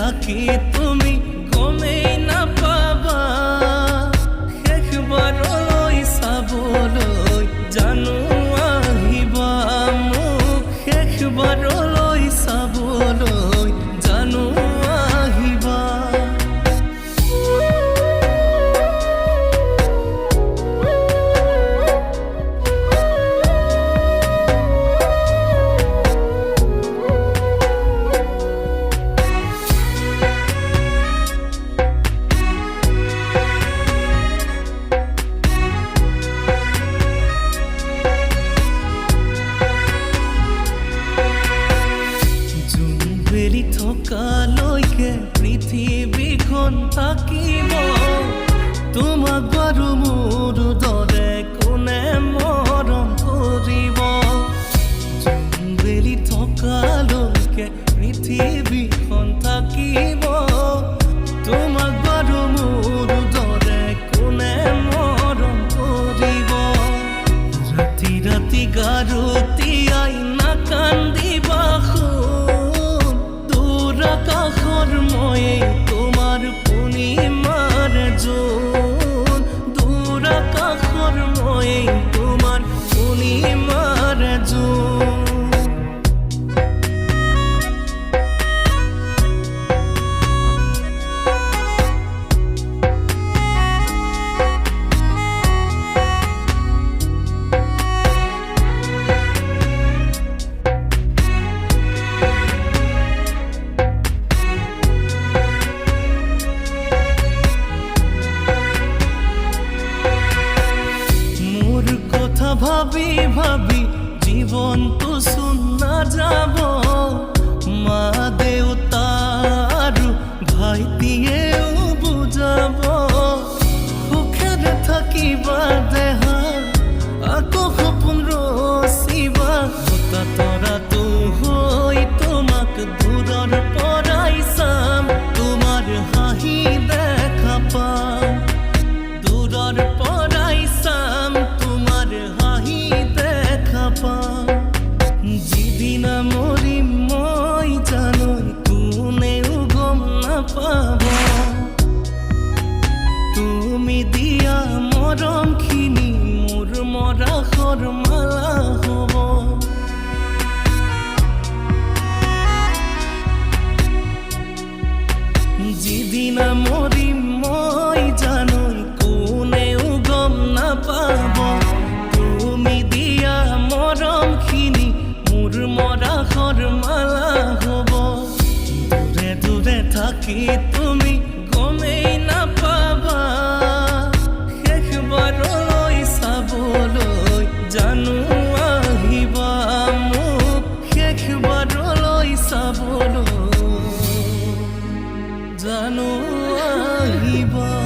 থাকি তুমি গমেই না পাবা শেষবাৰলৈ চাবলৈ জানো আহিবা মোক শেষবাৰলৈ চাবলৈ জানো আহিবা বেলি থকালৈকে পৃথিৱীখন থাকিব তোমাক বাৰু মোৰ দৰে কোনে মৰম কৰিব বেলি থকালৈকে পৃথিৱীখন থাকিব তোমাক বাৰু মোৰ দৰে কোনে মৰম কৰিব ৰাতি ৰাতি গাৰুতিয়াই নাকান্দিবা আকাশৰ ময়ে তোমাৰ পূৰ্ণিমাৰ জোন দূৰ আকাশৰ ময়ে তোমাৰ পূৰ্ণিমাৰ জোন ভাবি ভাবি জীৱনটো চোন নাযাব মা দেউতা আৰু ভাইটিয়েও বুজাব সুখেৰে থাকিবা দেহা আকৌ সপোন ৰচিবা হতা তৰাটো হৈ তোমাক দূৰৰ পৰাই চাম তোমাৰ হাঁহি দেখা পাম দূৰৰ পৰাই চাম যিদিনা মৰিম মই জানো কোনেও গম নাপাব তুমি দিয়া মৰমখিনি মোৰ মৰাশৰ মালা হ'ব যিদিনা মৰিম মই জানো কোনেও গম নাপাব তুমি দিয়া মৰমখিনি মোৰ মৰাশৰ মালা হ'ব দূৰে দূৰে থাকি তুমি গমেই নাপাবা শেষবাৰলৈ চাবলৈ জানো আহিবা মোক শেষবাৰলৈ চাবলৈ জানো আহিবা